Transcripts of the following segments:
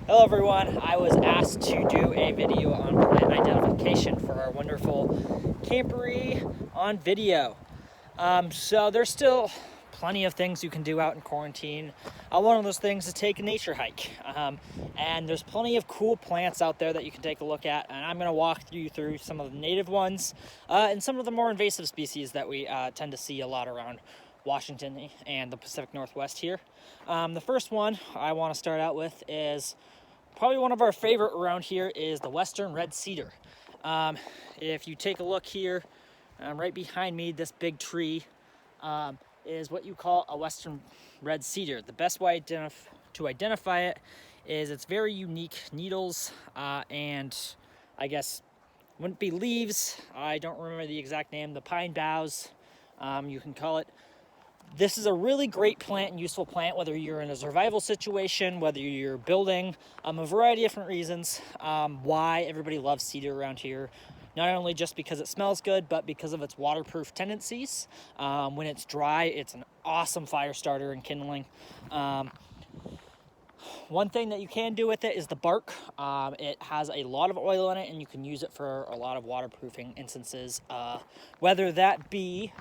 Hello everyone, I was asked to do a video on plant identification for our wonderful Camporee on video. So there's still plenty of things you can do out in quarantine. One of those things is take a nature hike. And there's plenty of cool plants out there that you can take a look at, and I'm going to walk you through some of the native ones and some of the more invasive species that we tend to see a lot around Washington and the Pacific Northwest here. The first one I want to start out with is probably one of our favorite around here is the Western Red Cedar. If you take a look here, right behind me, this big tree is what you call a Western Red Cedar. The best way to identify it is it's very unique needles and I guess wouldn't be leaves. I don't remember the exact name. The pine boughs, you can call it. This is a really great plant and useful plant, whether you're in a survival situation, whether you're building, a variety of different reasons why everybody loves cedar around here. Not only just because it smells good, but because of its waterproof tendencies. When it's dry, it's an awesome fire starter and kindling. One thing that you can do with it is the bark. It has a lot of oil in it, and you can use it for a lot of waterproofing instances, whether that be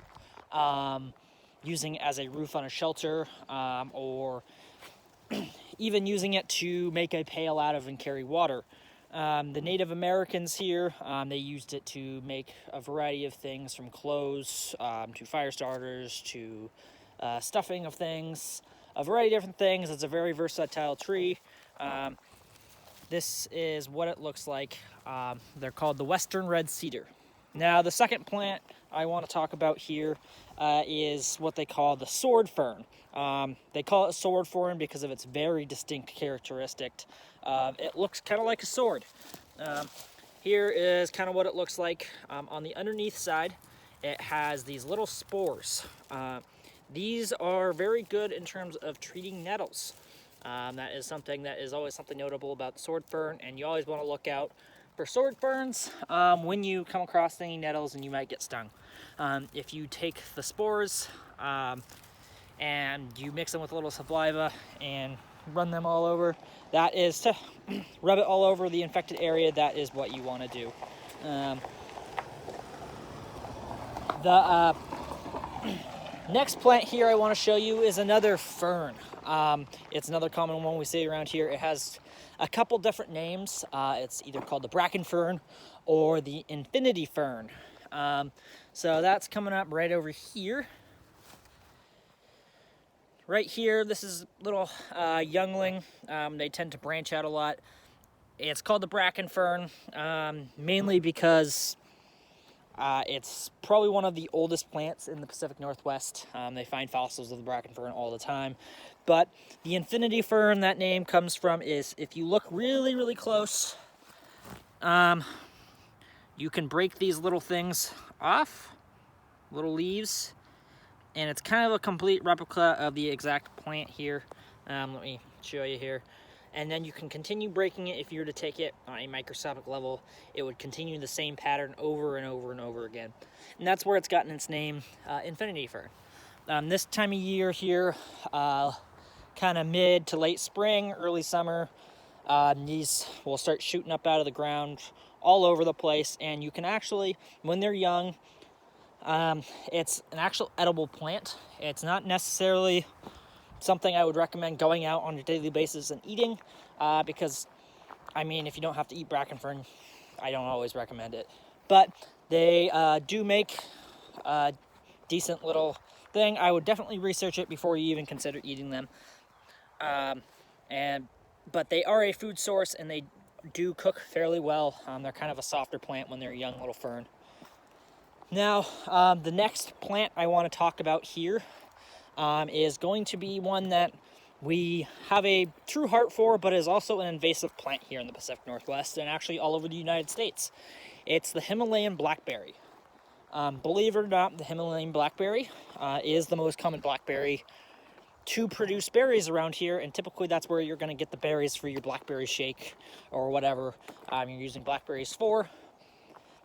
using it as a roof on a shelter, or even using it to make a pail out of and carry water. The Native Americans here, they used it to make a variety of things, from clothes to fire starters to stuffing of things, a variety of different things. It's a very versatile tree. This is what it looks like. They're called the Western Red Cedar. Now, the second plant I want to talk about here is what they call the sword fern. They call it sword fern because of its very distinct characteristic. It looks kind of like a sword. Here is kind of what it looks like. On the underneath side, it has these little spores. These are very good in terms of treating nettles. That is something that is always something notable about the sword fern, and you always want to look out for sword ferns when you come across any nettles and you might get stung. If you take the spores and you mix them with a little saliva and run them all over, that is to rub it all over the infected area. That is what you want to do. The next plant here I want to show you is another fern. It's another common one we see around here. It has a couple different names. It's either called the Bracken Fern or the Infinity Fern. So that's coming up right over here. Right here, this is a little youngling. They tend to branch out a lot. It's called the Bracken Fern, mainly because it's probably one of the oldest plants in the Pacific Northwest. They find fossils of the Bracken Fern all the time. But the Infinity Fern, that name comes from, is if you look really, really close, you can break these little things off, little leaves, and it's kind of a complete replica of the exact plant here. Let me show you here. And then you can continue breaking it. If you were to take it on a microscopic level, it would continue the same pattern over and over and over again. And that's where it's gotten its name, Infinity Fern. This time of year here, kind of mid to late spring, early summer, these will start shooting up out of the ground all over the place. And you can actually, when they're young, it's an actual edible plant. It's not necessarily something I would recommend going out on a daily basis and eating, because, I mean, if you don't have to eat Bracken Fern, I don't always recommend it. But they do make a decent little thing. I would definitely research it before you even consider eating them. But they are a food source, and they do cook fairly well. They're kind of a softer plant when they're a young little fern. Now, the next plant I want to talk about here is going to be one that we have a true heart for, but is also an invasive plant here in the Pacific Northwest and actually all over the United States. It's the Himalayan Blackberry. Believe it or not, the Himalayan Blackberry is the most common blackberry to produce berries around here, and typically that's where you're going to get the berries for your blackberry shake or whatever you're using blackberries for.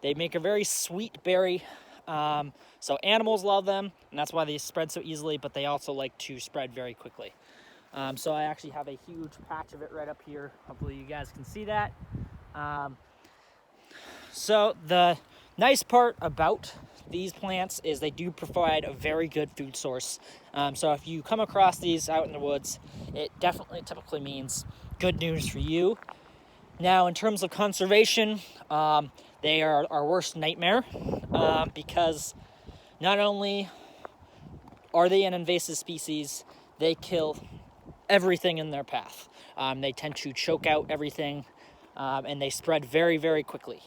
They make a very sweet berry, so animals love them, and that's why they spread so easily, but they also like to spread very quickly. So I actually have a huge patch of it right up here. Hopefully you guys can see that. So the nice part about these plants is they do provide a very good food source. So if you come across these out in the woods, it definitely typically means good news for you. Now, in terms of conservation, they are our worst nightmare because not only are they an invasive species, they kill everything in their path. They tend to choke out everything, and they spread very, very quickly.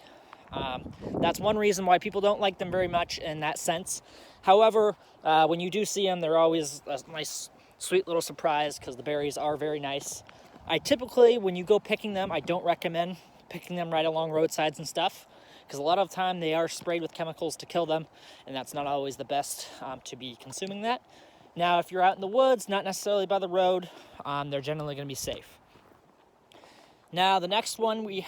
That's one reason why people don't like them very much in that sense. However, when you do see them, they're always a nice, sweet little surprise because the berries are very nice. I typically, when you go picking them, I don't recommend picking them right along roadsides and stuff because a lot of the time they are sprayed with chemicals to kill them, and that's not always the best to be consuming that. Now, if you're out in the woods, not necessarily by the road, they're generally going to be safe. Now, the next one we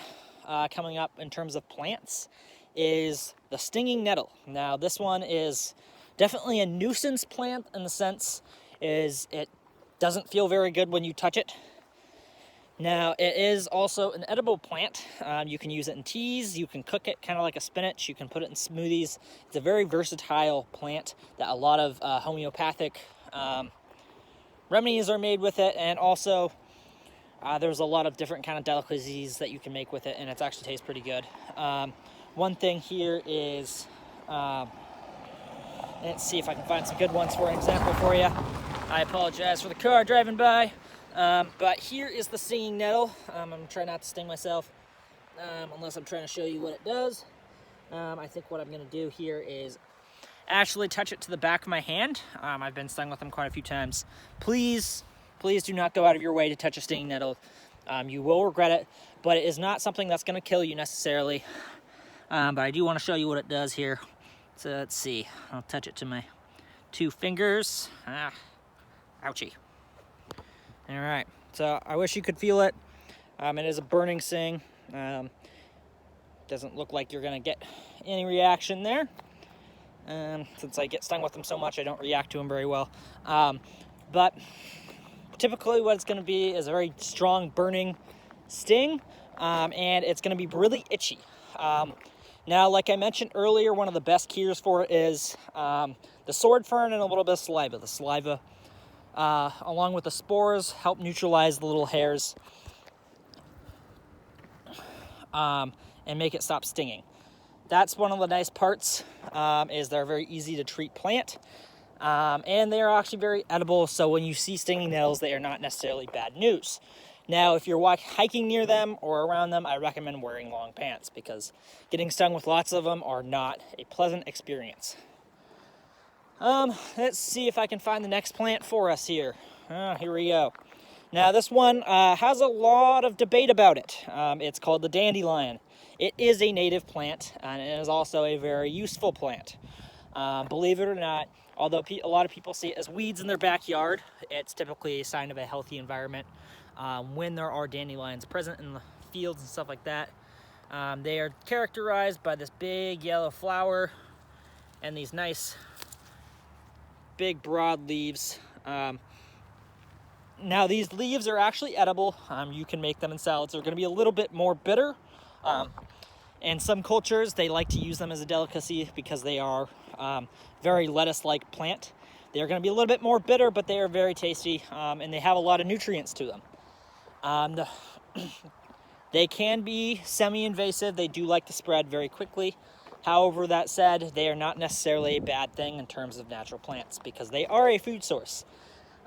coming up in terms of plants is the stinging nettle. Now, this one is definitely a nuisance plant in the sense is it doesn't feel very good when you touch it. Now, it is also an edible plant. You can use it in teas, you can cook it kind of like a spinach, you can put it in smoothies. It's a very versatile plant that a lot of homeopathic remedies are made with it, and also there's a lot of different kind of delicacies that you can make with it, and it actually tastes pretty good. One thing here is, let's see if I can find some good ones for an example for you. I apologize for the car driving by. But here is the stinging nettle. I'm going to try not to sting myself unless I'm trying to show you what it does. I think what I'm going to do here is actually touch it to the back of my hand. I've been stung with them quite a few times. Please do not go out of your way to touch a stinging nettle. You will regret it, but it is not something that's going to kill you necessarily. But I do want to show you what it does here. So let's see. I'll touch it to my 2 fingers. Ouchie. All right, so I wish you could feel it. It is a burning sting. Doesn't look like you're gonna get any reaction there. Since I get stung with them so much, I don't react to them very well. But typically what it's gonna be is a very strong burning sting, and it's gonna be really itchy. Now, like I mentioned earlier, one of the best cures for it is the sword fern and a little bit of saliva. The saliva along with the spores help neutralize the little hairs and make it stop stinging. That's one of the nice parts, is they're a very easy to treat plant, and they are actually very edible, so when you see stinging nettles, they are not necessarily bad news. Now, if you're hiking near them or around them, I recommend wearing long pants because getting stung with lots of them are not a pleasant experience. Let's see if I can find the next plant for us here. Here we go. Now, this one has a lot of debate about it. It's called the dandelion. It is a native plant, and it is also a very useful plant. Believe it or not, although a lot of people see it as weeds in their backyard, it's typically a sign of a healthy environment. When there are dandelions present in the fields and stuff like that, they are characterized by this big yellow flower and these nice big broad leaves. Now, these leaves are actually edible. You can make them in salads. They're going to be a little bit more bitter. In some cultures, they like to use them as a delicacy because they are very lettuce-like plant. They are going to be a little bit more bitter, but they are very tasty, and they have a lot of nutrients to them. They can be semi-invasive. They do like to spread very quickly. However, that said, they are not necessarily a bad thing in terms of natural plants because they are a food source.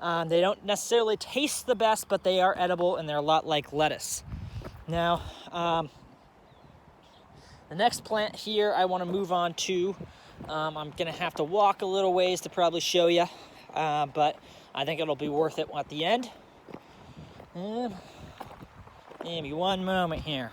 They don't necessarily taste the best, but they are edible, and they're a lot like lettuce. Now, the next plant here I want to move on to, I'm going to have to walk a little ways to probably show you, but I think it'll be worth it at the end. Give me one moment here.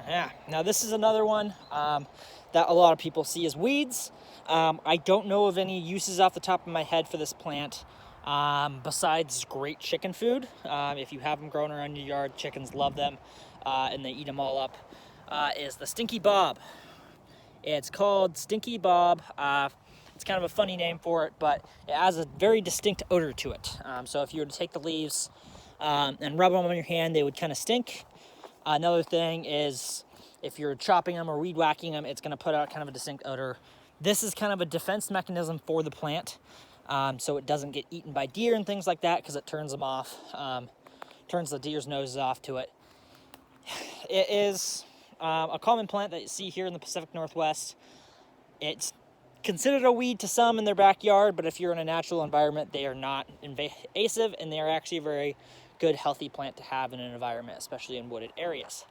Yeah, now this is another one that a lot of people see as weeds. I don't know of any uses off the top of my head for this plant. Besides great chicken food, if you have them growing around your yard, chickens love them, and they eat them all up, is the Stinky Bob. It's called Stinky Bob. It's kind of a funny name for it, but it has a very distinct odor to it. So if you were to take the leaves and rub them on your hand, they would kind of stink. Another thing is if you're chopping them or weed whacking them, it's going to put out kind of a distinct odor. This is kind of a defense mechanism for the plant, so it doesn't get eaten by deer and things like that, because it turns them off, turns the deer's noses off to it. It is a common plant that you see here in the Pacific Northwest. It's considered a weed to some in their backyard, but if you're in a natural environment, they are not invasive, and they are actually a very good, healthy plant to have in an environment, especially in wooded areas.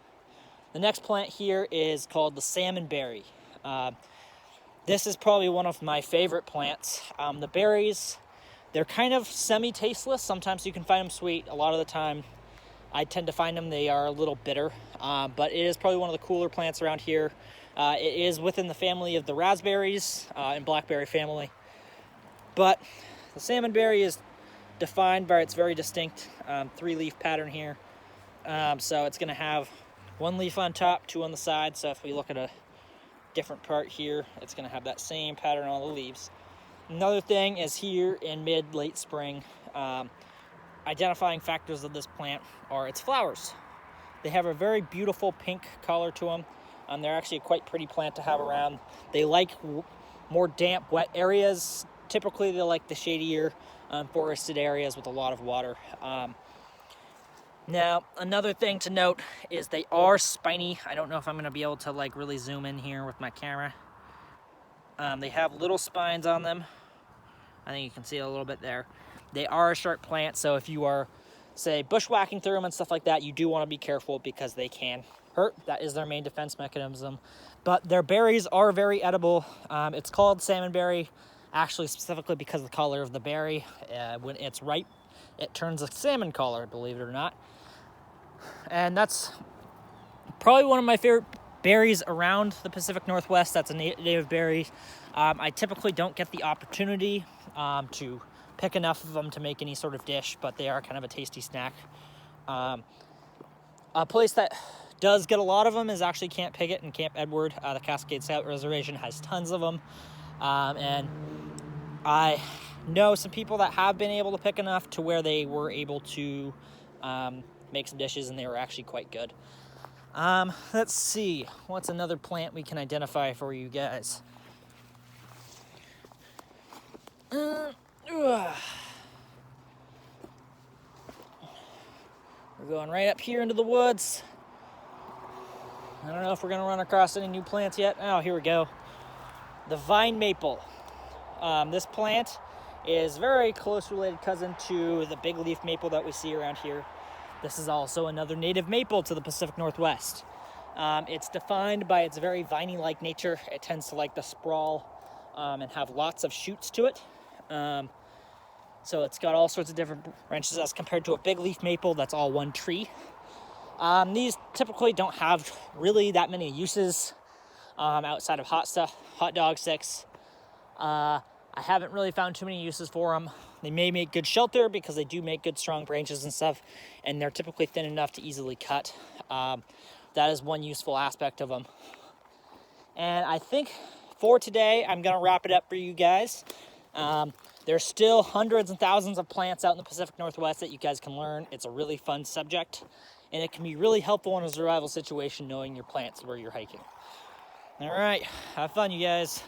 The next plant here is called the Salmon Berry. This is probably one of my favorite plants. The berries, they're kind of semi-tasteless. Sometimes you can find them sweet. A lot of the time, I tend to find them, they are a little bitter, but it is probably one of the cooler plants around here. It is within the family of the raspberries and blackberry family, but the salmon berry is defined by its very distinct three-leaf pattern here. So it's going to have one leaf on top, two on the side. So if we look at a different part here, it's going to have that same pattern on the leaves. Another thing is here in mid-late spring, identifying factors of this plant are its flowers. They have a very beautiful pink color to them. They're actually a quite pretty plant to have around. They like more damp, wet areas. Typically, they like the shadier, forested areas with a lot of water. Now, another thing to note is they are spiny. I don't know if I'm going to be able to like really zoom in here with my camera. They have little spines on them. I think you can see a little bit there. They are a sharp plant, so if you are, say, bushwhacking through them and stuff like that, you do want to be careful because they can hurt. That is their main defense mechanism. But their berries are very edible. It's called salmon berry, actually specifically because of the color of the berry. When it's ripe, it turns a salmon color, believe it or not. And that's probably one of my favorite berries around the Pacific Northwest. That's a native berry. I typically don't get the opportunity to pick enough of them to make any sort of dish, but they are kind of a tasty snack. A place that does get a lot of them is actually Camp Piggott and Camp Edward. The Cascade Scout Reservation has tons of them. And I know some people that have been able to pick enough to where they were able to make some dishes, and they were actually quite good. Let's see, what's another plant we can identify for you guys? We're going right up here into the woods. I don't know if we're going to run across any new plants yet. Oh, here we go. The vine maple. This plant is very close related cousin to the big leaf maple that we see around here. This is also another native maple to the Pacific Northwest. It's defined by its very viney-like nature. It tends to like to sprawl and have lots of shoots to it. So it's got all sorts of different branches as compared to a big leaf maple that's all one tree. These typically don't have really that many uses outside of hot dog sticks. I haven't really found too many uses for them. They may make good shelter because they do make good strong branches and stuff, and they're typically thin enough to easily cut. That is one useful aspect of them. And I think for today, I'm going to wrap it up for you guys. There's still hundreds and thousands of plants out in the Pacific Northwest that you guys can learn. It's a really fun subject, and it can be really helpful in a survival situation knowing your plants where you're hiking. All right, have fun, you guys.